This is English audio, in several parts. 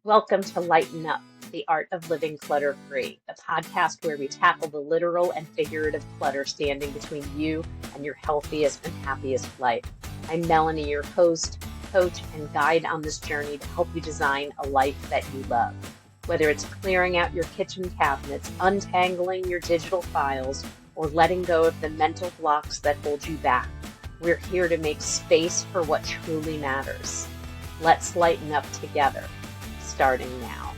Welcome to Lighten Up, the art of living clutter-free, a podcast where we tackle the literal and figurative clutter standing between you and your healthiest and happiest life. I'm Melanie, your host, coach, and guide on this journey to help you design a life that you love. Whether it's clearing out your kitchen cabinets, untangling your digital files, or letting go of the mental blocks that hold you back, we're here to make space for what truly matters. Let's lighten up together, starting now.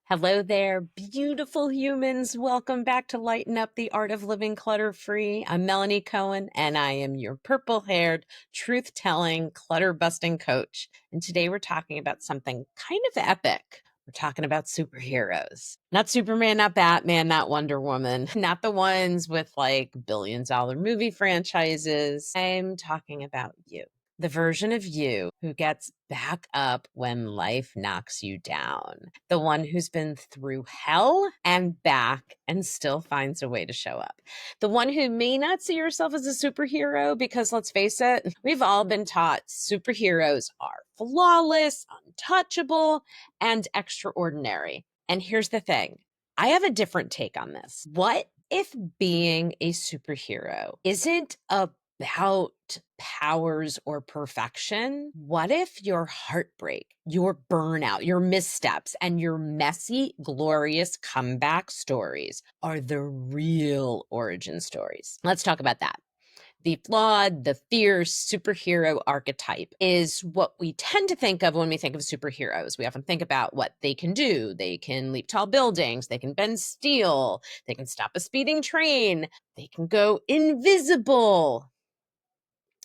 Hello there, beautiful humans. Welcome back to Lighten Up, the art of living clutter-free. I'm Melanie Cohen, and I am your purple-haired, truth-telling, clutter-busting coach. And today we're talking about something kind of epic. We're talking about superheroes. Not Superman, not Batman, not Wonder Woman, not the ones with like billion-dollar movie franchises. I'm talking about you. The version of you who gets back up when life knocks you down. The one who's been through hell and back and still finds a way to show up. The one who may not see yourself as a superhero because, let's face it, we've all been taught superheroes are flawless, untouchable, and extraordinary. And here's the thing. I have a different take on this. What if being a superhero isn't about powers or perfection? What if your heartbreak, your burnout, your missteps, and your messy, glorious comeback stories are the real origin stories? Let's talk about that. The flawed, the fierce superhero archetype is what we tend to think of when we think of superheroes. We often think about what they can do. They can leap tall buildings. They can bend steel. They can stop a speeding train. They can go invisible.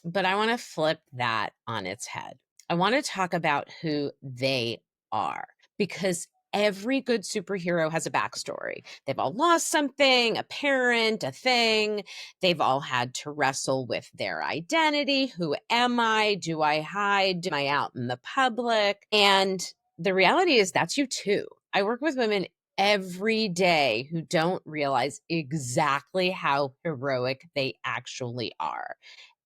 But I want to flip that on its head. I want to talk about who they are, because every good superhero has a backstory. They've all lost something, a parent, a thing. They've all had to wrestle with their identity. Who am I? Do I hide? Am I out in the public? And the reality is that's you too. I work with women every day who don't realize exactly how heroic they actually are.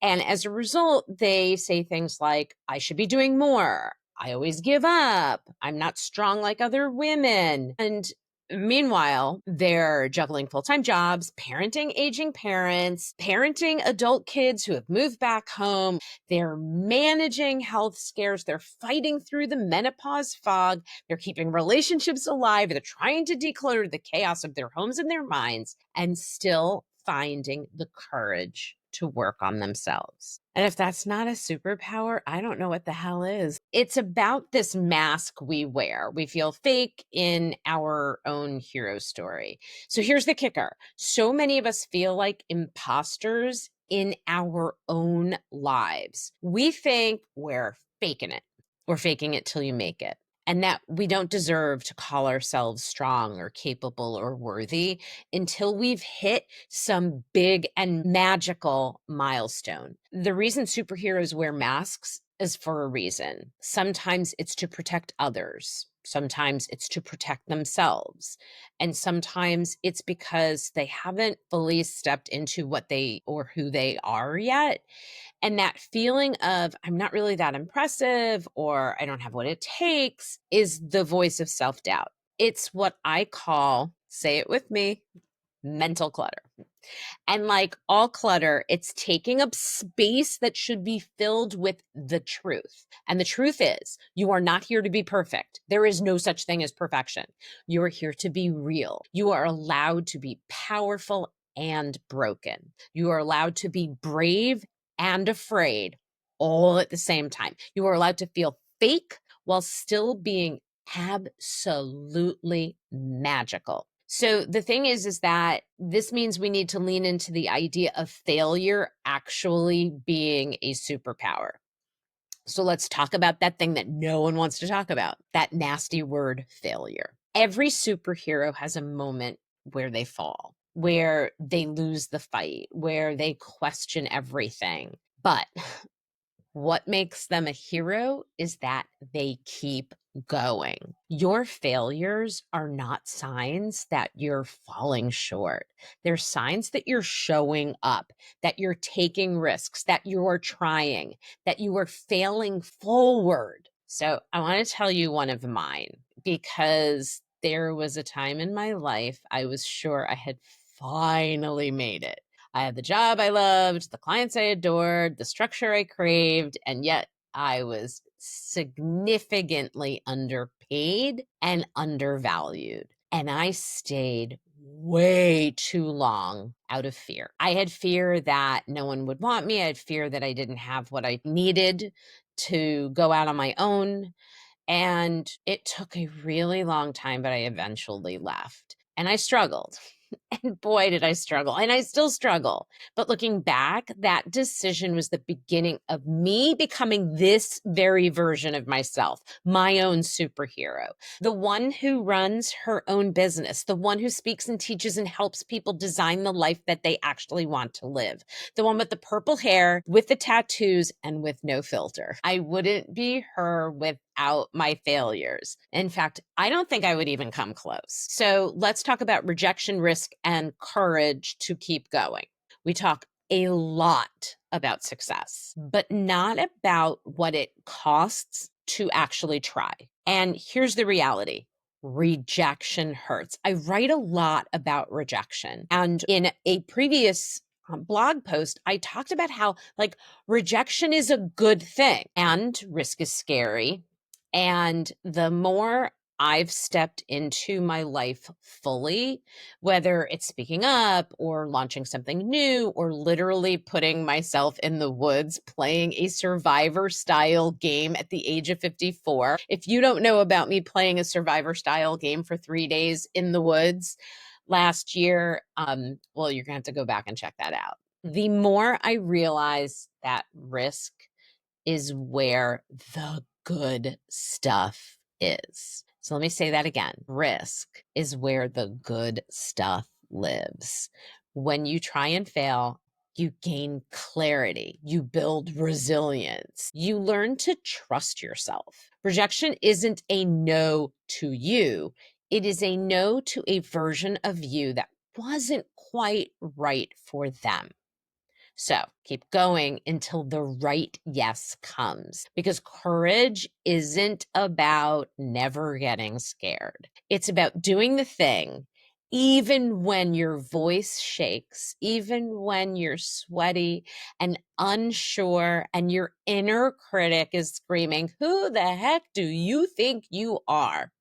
And as a result, they say things like, I should be doing more. I always give up. I'm not strong like other women. And meanwhile, they're juggling full-time jobs, parenting aging parents, parenting adult kids who have moved back home. They're managing health scares. They're fighting through the menopause fog. They're keeping relationships alive. They're trying to declutter the chaos of their homes and their minds, and still finding the courage to work on themselves. And if that's not a superpower, I don't know what the hell is. It's about this mask we wear. We feel fake in our own hero story. So here's the kicker. So many of us feel like imposters in our own lives. We think we're faking it. We're faking it till you make it. And that we don't deserve to call ourselves strong or capable or worthy until we've hit some big and magical milestone. The reason superheroes wear masks is for a reason. Sometimes it's to protect others. Sometimes it's to protect themselves. And sometimes it's because they haven't fully stepped into what they or who they are yet. And that feeling of, I'm not really that impressive, or I don't have what it takes, is the voice of self-doubt. It's what I call, say it with me, mental clutter. And like all clutter, it's taking up space that should be filled with the truth. And the truth is, you are not here to be perfect. There is no such thing as perfection. You are here to be real. You are allowed to be powerful and broken. You are allowed to be brave and afraid all at the same time. You are allowed to feel fake while still being absolutely magical. So the thing is that this means we need to lean into the idea of failure actually being a superpower. So let's talk about that thing that no one wants to talk about, that nasty word, failure. Every superhero has a moment where they fall, where they lose the fight, where they question everything. But What makes them a hero is that they keep going. Your failures are not signs that you're falling short. They're signs that you're showing up, that you're taking risks, that you're trying, that you are failing forward. So I want to tell you one of mine, because there was a time in my life I was sure I had finally made it. I had the job I loved, the clients I adored, the structure I craved, and yet I was significantly underpaid and undervalued. And I stayed way too long out of fear. I had fear that no one would want me. I had fear that I didn't have what I needed to go out on my own. And it took a really long time, but I eventually left. And I struggled. And boy, did I struggle. And I still struggle. But looking back, that decision was the beginning of me becoming this very version of myself, my own superhero, the one who runs her own business, the one who speaks and teaches and helps people design the life that they actually want to live, the one with the purple hair, with the tattoos, and with no filter. I wouldn't be her without my failures. In fact, I don't think I would even come close. So let's talk about rejection, risk, and courage to keep going. We talk a lot about success, but not about what it costs to actually try. And here's the reality. Rejection hurts. I write a lot about rejection. And in a previous blog post, I talked about how rejection is a good thing and risk is scary. And the more I've stepped into my life fully, whether it's speaking up or launching something new or literally putting myself in the woods playing a survivor style game at the age of 54. If you don't know about me playing a survivor style game for 3 days in the woods last year, well, you're gonna have to go back and check that out. The more I realize that risk is where the good stuff is. So let me say that again. Risk is where the good stuff lives. When you try and fail, you gain clarity, you build resilience, you learn to trust yourself. Rejection isn't a no to you, it is a no to a version of you that wasn't quite right for them. So keep going until the right yes comes, because courage isn't about never getting scared. It's about doing the thing, even when your voice shakes, even when you're sweaty and unsure and your inner critic is screaming, "Who the heck do you think you are?"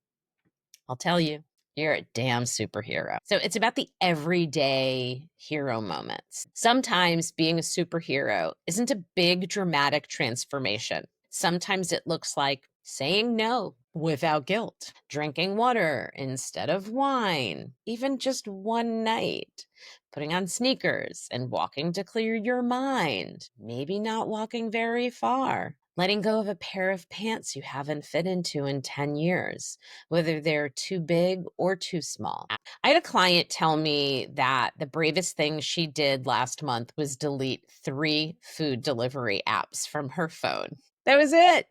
I'll tell you, you're a damn superhero. So it's about the everyday hero moments. Sometimes being a superhero isn't a big dramatic transformation. Sometimes it looks like saying no without guilt, drinking water instead of wine, even just one night, putting on sneakers and walking to clear your mind, maybe not walking very far, letting go of a pair of pants you haven't fit into in 10 years, whether they're too big or too small. I had a client tell me that the bravest thing she did last month was delete 3 food delivery apps from her phone. That was it.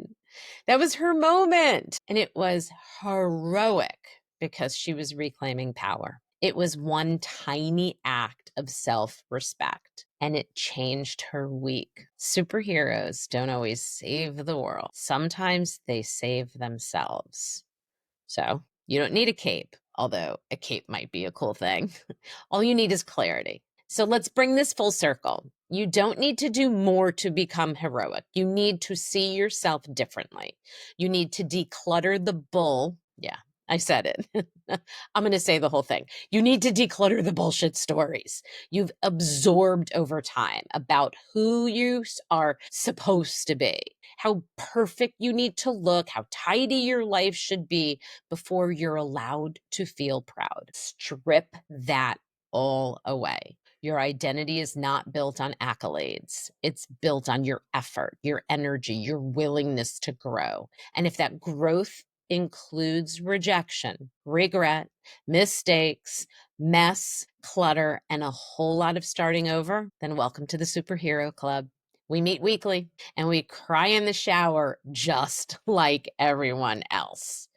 That was her moment. And it was heroic because she was reclaiming power. It was one tiny act of self-respect, and it changed her week. Superheroes don't always save the world. Sometimes they save themselves. So you don't need a cape, although a cape might be a cool thing. All you need is clarity. So let's bring this full circle. You don't need to do more to become heroic. You need to see yourself differently. You need to declutter the bull. Yeah, I said it. I'm going to say the whole thing. You need to declutter the bullshit stories you've absorbed over time about who you are supposed to be, how perfect you need to look, how tidy your life should be before you're allowed to feel proud. Strip that all away. Your identity is not built on accolades. It's built on your effort, your energy, your willingness to grow. And if that growth includes rejection, regret, mistakes, mess, clutter, and a whole lot of starting over, then welcome to the Superhero Club. We meet weekly and we cry in the shower just like everyone else.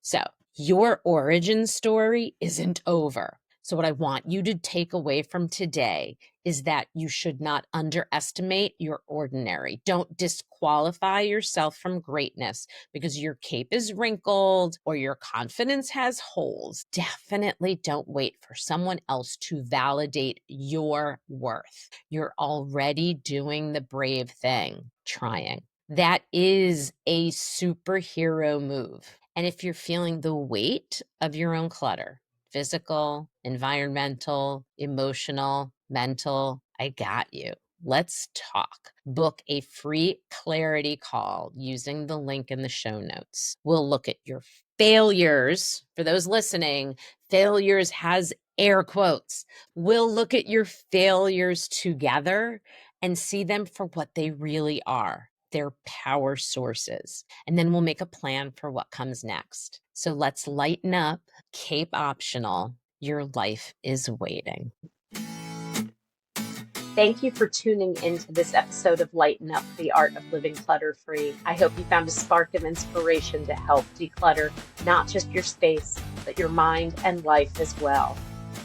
So your origin story isn't over. So what I want you to take away from today is that you should not underestimate your ordinary. Don't disqualify yourself from greatness because your cape is wrinkled or your confidence has holes. Definitely don't wait for someone else to validate your worth. You're already doing the brave thing, trying. That is a superhero move. And if you're feeling the weight of your own clutter, physical, environmental, emotional, mental, I got you. Let's talk. Book a free clarity call using the link in the show notes. We'll look at your failures. For those listening, failures has air quotes. We'll look at your failures together and see them for what they really are, their power sources. And then we'll make a plan for what comes next. So let's lighten up, cape optional. Your life is waiting. Thank you for tuning into this episode of Lighten Up, the Art of Living Clutter-Free. I hope you found a spark of inspiration to help declutter not just your space, but your mind and life as well.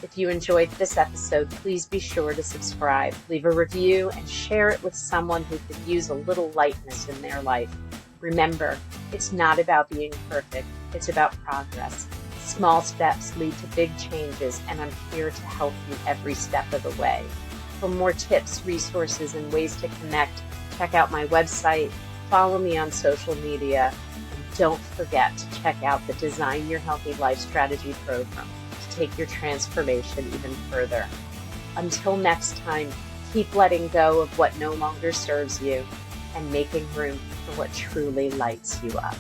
If you enjoyed this episode, please be sure to subscribe, leave a review, and share it with someone who could use a little lightness in their life. Remember, it's not about being perfect, it's about progress. Small steps lead to big changes, and I'm here to help you every step of the way. For more tips, resources, and ways to connect, check out my website, follow me on social media, and don't forget to check out the Design Your Healthy Life Strategy program to take your transformation even further. Until next time, keep letting go of what no longer serves you and making room for what truly lights you up.